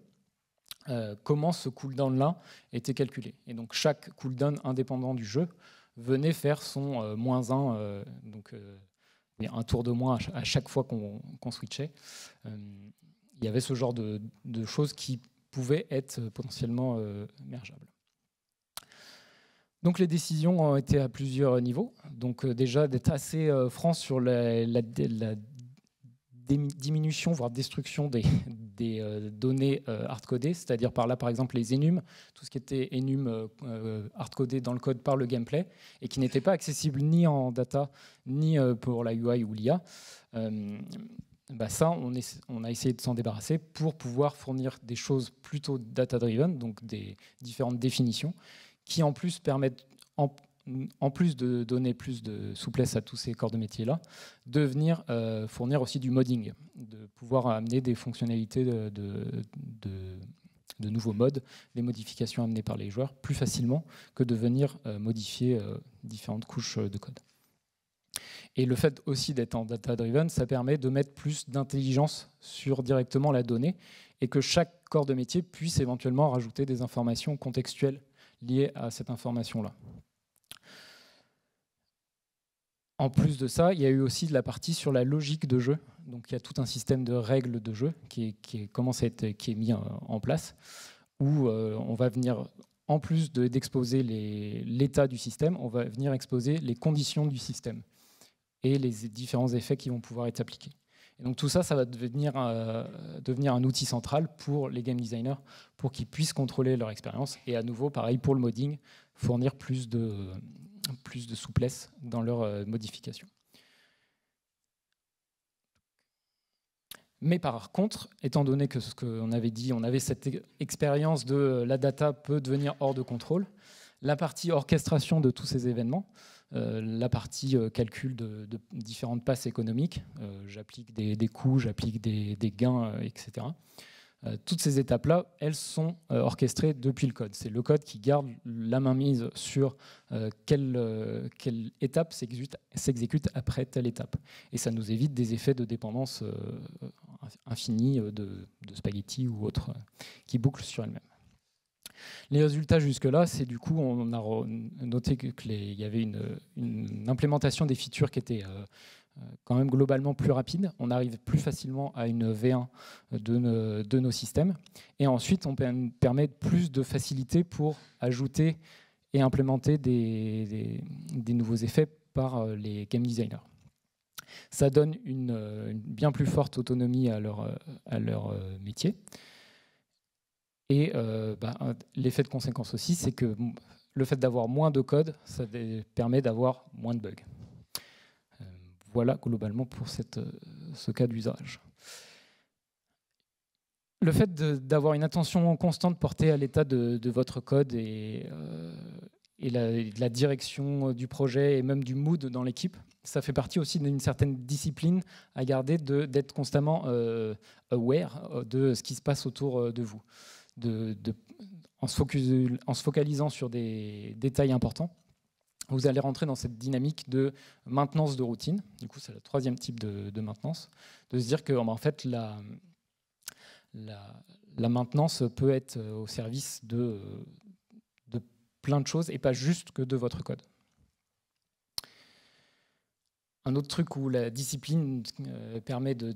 Comment ce cooldown-là était calculé. Et donc chaque cooldown indépendant du jeu venait faire son -1, donc un tour de moins à chaque fois qu'on switchait. Il y avait ce genre de choses qui pouvaient être potentiellement mergeables. Donc les décisions ont été à plusieurs niveaux. Donc déjà d'être assez franc sur la diminution, voire destruction des données hardcodées, c'est-à-dire par là, par exemple, les enums, tout ce qui était enum hardcodé dans le code par le gameplay, et qui n'était pas accessible ni en data, ni pour la UI ou l'IA. Ça, on a essayé de s'en débarrasser pour pouvoir fournir des choses plutôt data-driven, donc des différentes définitions, qui en plus permettent, en plus de donner plus de souplesse à tous ces corps de métier-là, de venir fournir aussi du modding, de pouvoir amener des fonctionnalités de nouveaux modes, des modifications amenées par les joueurs, plus facilement que de venir modifier différentes couches de code. Et le fait aussi d'être en data-driven, ça permet de mettre plus d'intelligence sur directement la donnée, et que chaque corps de métier puisse éventuellement rajouter des informations contextuelles liées à cette information-là. En plus de ça, il y a eu aussi de la partie sur la logique de jeu. Donc il y a tout un système de règles de jeu qui est mis en place, où on va venir, en plus d'exposer l'état du système, on va venir exposer les conditions du système et les différents effets qui vont pouvoir être appliqués. Et donc tout ça, ça va devenir un outil central pour les game designers, pour qu'ils puissent contrôler leur expérience. Et à nouveau, pareil pour le modding, fournir plus de souplesse dans leur modification. Mais par contre, étant donné que ce qu'on avait dit, on avait cette expérience de la data peut devenir hors de contrôle, la partie orchestration de tous ces événements, la partie calcul de différentes passes économiques, j'applique des coûts, j'applique des gains, etc. Toutes ces étapes-là, elles sont orchestrées depuis le code. C'est le code qui garde la mainmise sur quelle étape s'exécute après telle étape. Et ça nous évite des effets de dépendance infinis de spaghetti ou autres qui bouclent sur elles-mêmes. Les résultats jusque-là, c'est du coup, on a noté qu'il y avait une implémentation des features qui était quand même globalement plus rapide. On arrive plus facilement à une V1 de nos systèmes. Et ensuite, on permet plus de facilité pour ajouter et implémenter des nouveaux effets par les game designers. Ça donne une bien plus forte autonomie à leur métier. Et l'effet de conséquence aussi, c'est que le fait d'avoir moins de code, ça permet d'avoir moins de bugs. Voilà globalement pour ce cas d'usage. Le fait d'avoir une attention constante portée à l'état de votre code et la direction du projet et même du mood dans l'équipe, ça fait partie aussi d'une certaine discipline à garder, d'être constamment aware de ce qui se passe autour de vous. En se focalisant sur des détails importants, vous allez rentrer dans cette dynamique de maintenance de routine. Du coup, c'est le troisième type de maintenance, de se dire que en fait, la maintenance peut être au service de plein de choses et pas juste que de votre code. Un autre truc où la discipline permet de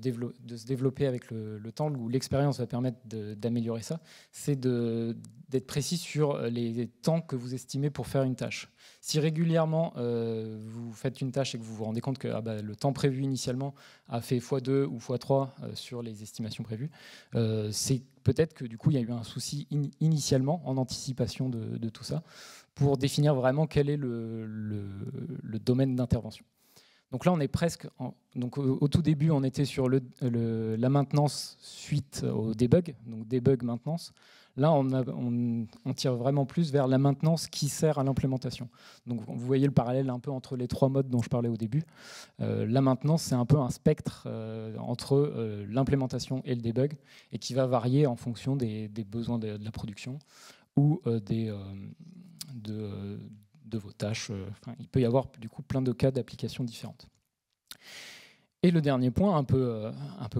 se développer avec le temps, où l'expérience va permettre d'améliorer ça, c'est d'être précis sur les temps que vous estimez pour faire une tâche. Si régulièrement vous faites une tâche et que vous vous rendez compte que le temps prévu initialement a fait x2 ou x3 sur les estimations prévues, c'est peut-être que du coup il y a eu un souci initialement en anticipation de tout ça, pour définir vraiment quel est le domaine d'intervention. Donc là, on est presque... Donc au tout début, on était sur la maintenance suite au debug, donc debug maintenance. Là, on tire vraiment plus vers la maintenance qui sert à l'implémentation. Donc vous voyez le parallèle un peu entre les 3 modes dont je parlais au début. La maintenance, c'est un peu un spectre entre l'implémentation et le debug, et qui va varier en fonction des besoins de la production ou de vos tâches. Enfin, il peut y avoir du coup plein de cas d'applications différentes. Et le dernier point, un peu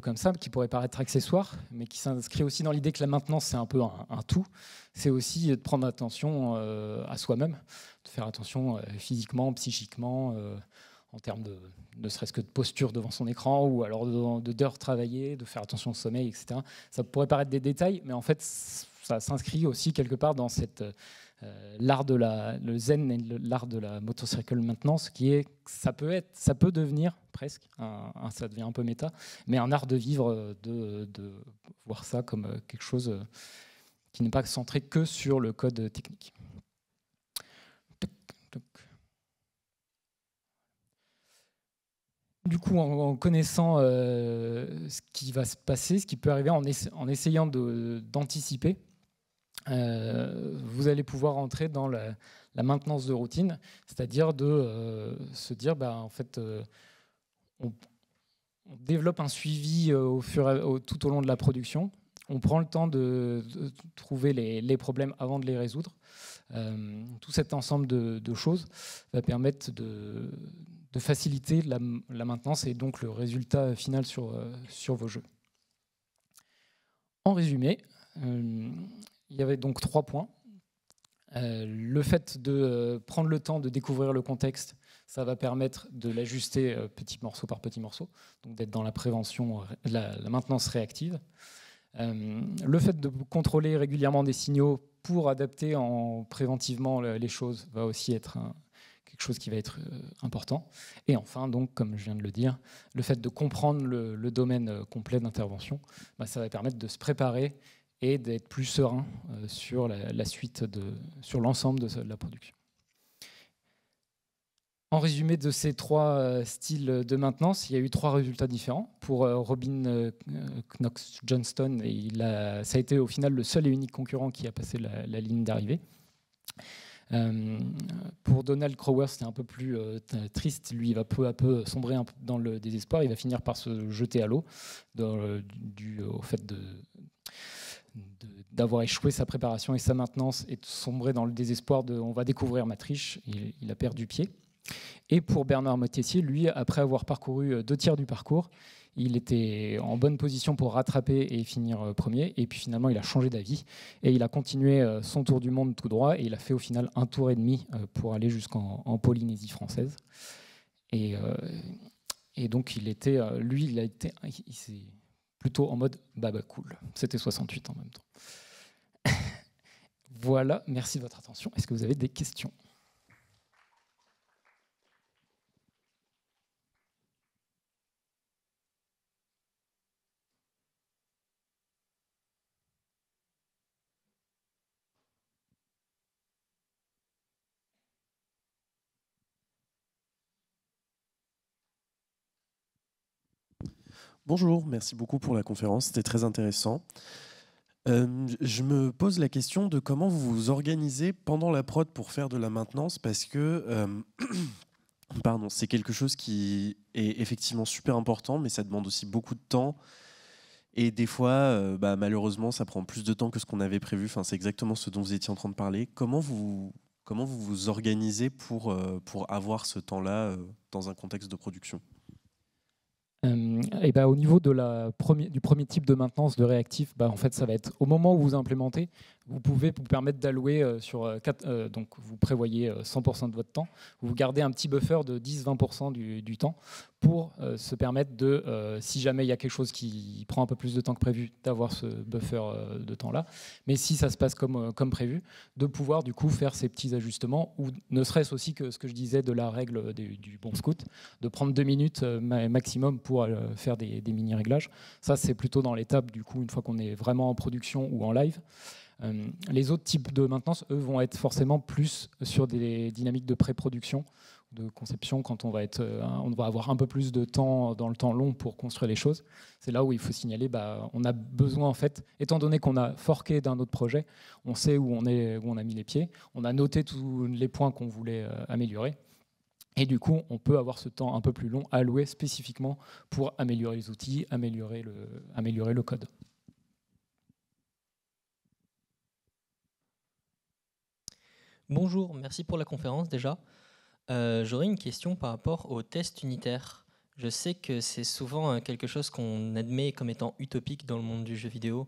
comme ça, qui pourrait paraître accessoire, mais qui s'inscrit aussi dans l'idée que la maintenance, c'est un peu un tout, c'est aussi de prendre attention à soi-même, de faire attention physiquement, psychiquement, en termes ne serait-ce que de posture devant son écran, ou alors d'heures travaillées, de faire attention au sommeil, etc. Ça pourrait paraître des détails, mais en fait, ça s'inscrit aussi quelque part dans cette... l'art le zen et l'art de la motorcycle maintenance, qui est, ça peut devenir presque, ça devient un peu méta, mais un art de vivre, de voir ça comme quelque chose qui n'est pas centré que sur le code technique. Du coup, en connaissant ce qui va se passer, ce qui peut arriver, en essayant d'anticiper, vous allez pouvoir entrer dans la maintenance de routine, c'est-à-dire de se dire, en fait, on développe un suivi tout au long de la production, on prend le temps de trouver les problèmes avant de les résoudre. Tout cet ensemble de choses va permettre de faciliter la maintenance et donc le résultat final sur vos jeux. En résumé, il y avait donc 3 points. Le fait de prendre le temps de découvrir le contexte, ça va permettre de l'ajuster petit morceau par petit morceau, donc d'être dans la prévention, la maintenance réactive. Le fait de contrôler régulièrement des signaux pour adapter préventivement les choses va aussi être quelque chose qui va être important. Et enfin, donc, comme je viens de le dire, le fait de comprendre le domaine complet d'intervention, ça va permettre de se préparer et d'être plus serein sur la suite, sur l'ensemble de la production. En résumé de ces 3 styles de maintenance, il y a eu 3 résultats différents. Pour Robin Knox-Johnston, ça a été au final le seul et unique concurrent qui a passé la ligne d'arrivée. Pour Donald Crower, c'était un peu plus triste. Lui, il va peu à peu sombrer un peu dans le désespoir. Il va finir par se jeter à l'eau dû au fait d'avoir échoué sa préparation et sa maintenance et de sombrer dans le désespoir de « on va découvrir ma triche ». Il a perdu pied. Et pour Bernard Moitessier, lui, après avoir parcouru 2 tiers du parcours, il était en bonne position pour rattraper et finir premier. Et puis finalement, il a changé d'avis et il a continué son tour du monde tout droit. Et il a fait au final 1 tour et demi pour aller jusqu'en Polynésie française. Et donc, il s'est plutôt en mode cool. C'était 68 en même temps. Voilà, merci de votre attention. Est-ce que vous avez des questions ?
Bonjour, merci beaucoup pour la conférence, c'était très intéressant. Je me pose la question de comment vous vous organisez pendant la prod pour faire de la maintenance, parce que c'est quelque chose qui est effectivement super important, mais ça demande aussi beaucoup de temps. Et des fois, malheureusement, ça prend plus de temps que ce qu'on avait prévu. Enfin, c'est exactement ce dont vous étiez en train de parler. Comment vous vous organisez pour avoir ce temps-là dans un contexte de production ?
Au niveau du premier type de maintenance de réactif, en fait, ça va être au moment où vous implémentez, vous pouvez vous permettre d'allouer donc vous prévoyez 100% de votre temps, vous gardez un petit buffer de 10-20% du temps pour se permettre si jamais il y a quelque chose qui prend un peu plus de temps que prévu, d'avoir ce buffer de temps-là. Mais si ça se passe comme prévu, de pouvoir du coup faire ces petits ajustements, ou ne serait-ce aussi que ce que je disais de la règle du bon scout, de prendre 2 minutes maximum pour faire des mini-réglages. Ça, c'est plutôt dans l'étape, du coup, une fois qu'on est vraiment en production ou en live. Les autres types de maintenance, eux, vont être forcément plus sur des dynamiques de pré-production de conception, quand on va avoir un peu plus de temps dans le temps long pour construire les choses. C'est là où il faut signaler, on a besoin, en fait, étant donné qu'on a forqué d'un autre projet, on sait où on a mis les pieds, on a noté tous les points qu'on voulait améliorer. Et du coup, on peut avoir ce temps un peu plus long alloué spécifiquement pour améliorer les outils, améliorer le code.
Bonjour, merci pour la conférence déjà. J'aurais une question par rapport aux tests unitaires. Je sais que c'est souvent quelque chose qu'on admet comme étant utopique dans le monde du jeu vidéo,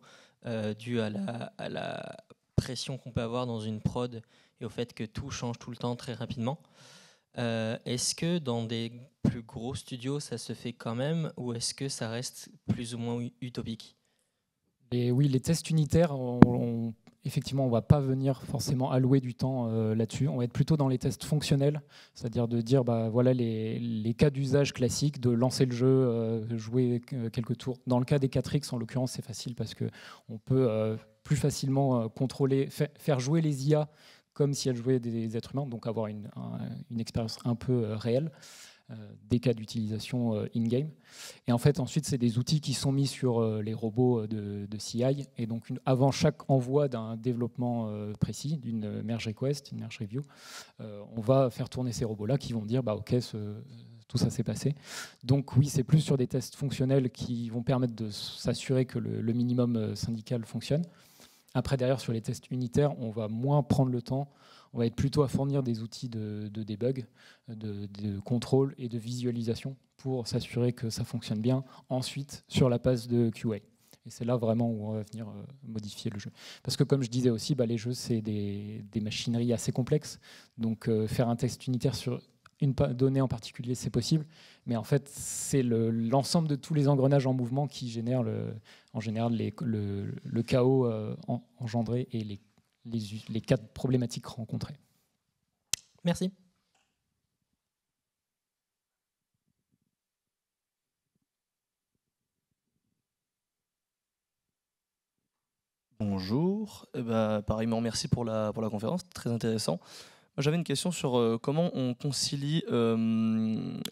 dû à la pression qu'on peut avoir dans une prod et au fait que tout change tout le temps très rapidement. Est-ce que dans des plus gros studios, ça se fait quand même, ou est-ce que ça reste plus ou moins utopique?
Et oui, les tests unitaires, effectivement, on ne va pas venir forcément allouer du temps là-dessus. On va être plutôt dans les tests fonctionnels, c'est-à-dire de dire voilà les cas d'usage classiques, de lancer le jeu, jouer quelques tours. Dans le cas des 4X, en l'occurrence, c'est facile parce qu'on peut plus facilement contrôler, faire jouer les IA comme si elles jouaient des êtres humains, donc avoir une expérience un peu réelle. Des cas d'utilisation in-game. Et en fait, ensuite, c'est des outils qui sont mis sur les robots de CI. Et donc, avant chaque envoi d'un développement précis, d'une merge request, une merge review, on va faire tourner ces robots-là qui vont dire OK, tout ça s'est passé. Donc oui, c'est plus sur des tests fonctionnels qui vont permettre de s'assurer que le minimum syndical fonctionne. Après, derrière, sur les tests unitaires, on va moins prendre le temps. On va être plutôt à fournir des outils de debug, de contrôle et de visualisation pour s'assurer que ça fonctionne bien. Ensuite, sur la phase de QA. Et c'est là vraiment où on va venir modifier le jeu. Parce que comme je disais aussi, les jeux, c'est des machineries assez complexes. Donc faire un test unitaire sur une donnée en particulier, c'est possible. Mais en fait, c'est l'ensemble de tous les engrenages en mouvement qui génèrent en général le chaos engendré et les cas problématiques rencontrés.
Merci.
Bonjour, pareillement merci pour la conférence, très intéressant. J'avais une question sur comment on concilie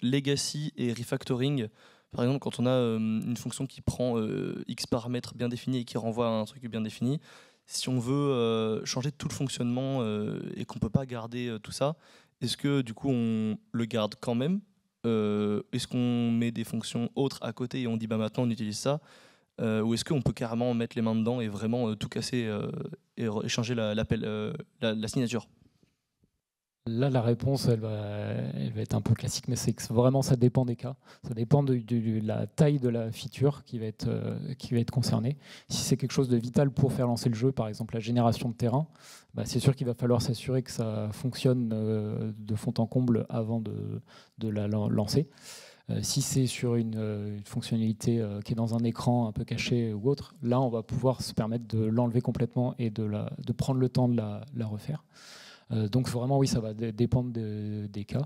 legacy et refactoring. Par exemple, quand on a une fonction qui prend X paramètres bien définis et qui renvoie à un truc bien défini, si on veut changer tout le fonctionnement et qu'on ne peut pas garder tout ça, est-ce que du coup on le garde quand même? Est-ce qu'on met des fonctions autres à côté et on dit maintenant on utilise ça? Ou est-ce qu'on peut carrément mettre les mains dedans et vraiment tout casser et changer la signature?
Là, la réponse, elle va être un peu classique, mais c'est que vraiment, ça dépend des cas. Ça dépend de la taille de la feature qui va être concernée. Si c'est quelque chose de vital pour faire lancer le jeu, par exemple la génération de terrain, c'est sûr qu'il va falloir s'assurer que ça fonctionne de fond en comble avant de la lancer. Si c'est sur une fonctionnalité qui est dans un écran un peu caché ou autre, là, on va pouvoir se permettre de l'enlever complètement et de prendre le temps de la refaire. Donc vraiment, oui, ça va dépendre des cas.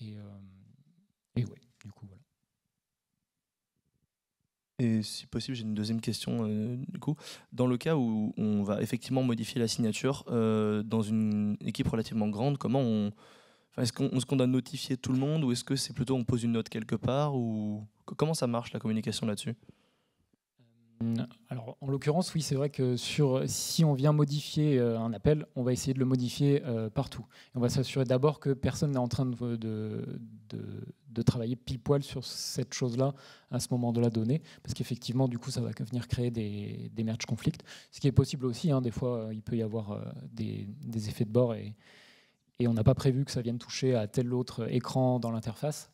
Et oui, du coup, voilà.
Et si possible, j'ai une deuxième question. Du coup, dans le cas où on va effectivement modifier la signature dans une équipe relativement grande, est-ce qu'on doit notifier tout le monde, ou est-ce que c'est plutôt on pose une note quelque part, ou comment ça marche la communication là-dessus?
Alors, en l'occurrence, oui, c'est vrai que si on vient modifier un appel, on va essayer de le modifier partout. Et on va s'assurer d'abord que personne n'est en train de travailler pile poil sur cette chose-là à ce moment de la donnée, parce qu'effectivement, du coup, ça va venir créer des merge conflicts. Ce qui est possible aussi, des fois, il peut y avoir des effets de bord et on n'a pas prévu que ça vienne toucher à tel autre écran dans l'interface.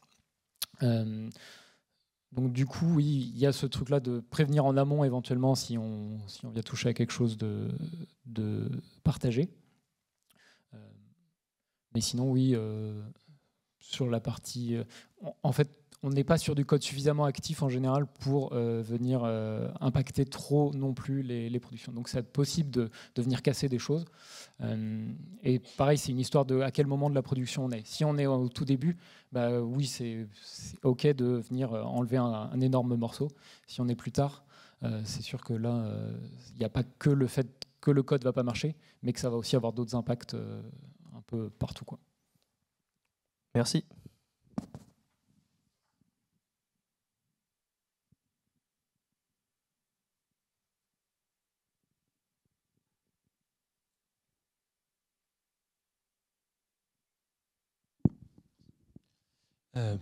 Donc du coup, oui, il y a ce truc-là de prévenir en amont éventuellement si on vient toucher à quelque chose de partagé. Mais sinon, oui, sur la partie... en fait, on n'est pas sur du code suffisamment actif en général pour venir impacter trop non plus les productions. Donc c'est possible de venir casser des choses. Et pareil, c'est une histoire de à quel moment de la production on est. Si on est au tout début, oui, c'est OK de venir enlever un énorme morceau. Si on est plus tard, c'est sûr que là, il n'y a pas que le fait que le code ne va pas marcher, mais que ça va aussi avoir d'autres impacts un peu partout, quoi.
Merci.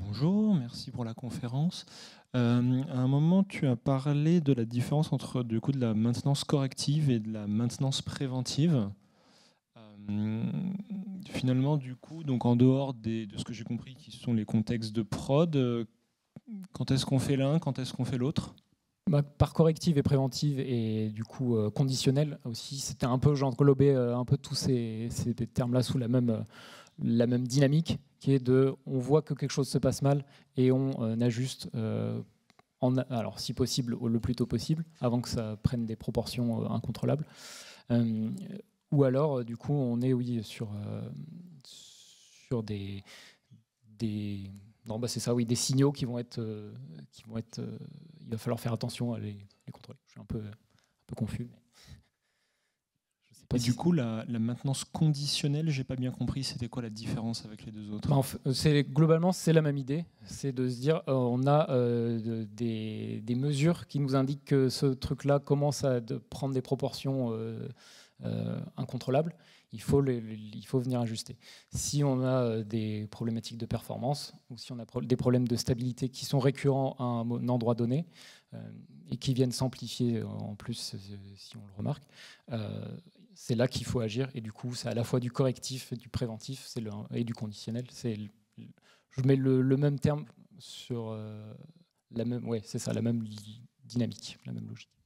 Bonjour, merci pour la conférence. À un moment, tu as parlé de la différence entre du coup, de la maintenance corrective et de la maintenance préventive. Finalement, du coup, donc en dehors de ce que j'ai compris qui sont les contextes de prod, quand est-ce qu'on fait l'un, quand est-ce qu'on fait l'autre?
Par corrective et préventive et du coup conditionnelle aussi, c'était un peu j'englobais un peu tous ces termes-là sous la même dynamique qui est de on voit que quelque chose se passe mal et on ajuste alors si possible le plus tôt possible avant que ça prenne des proportions incontrôlables. Ou alors du coup on est oui sur des non, c'est ça, oui, des signaux qui vont être, il va falloir faire attention à les contrôler. Je suis un peu confus. Mais je sais pas
Et du coup, la maintenance conditionnelle, j'ai pas bien compris, c'était quoi la différence avec les deux autres?
Globalement, c'est la même idée, c'est de se dire, on a des mesures qui nous indiquent que ce truc-là commence à prendre des proportions incontrôlables. Il faut venir ajuster. Si on a des problématiques de performance ou si on a des problèmes de stabilité qui sont récurrents à un endroit donné et qui viennent s'amplifier en plus si on le remarque, c'est là qu'il faut agir. Et du coup, c'est à la fois du correctif et du préventif et du conditionnel. Je mets le même terme sur la même, ouais, c'est ça, la même dynamique, la même logique.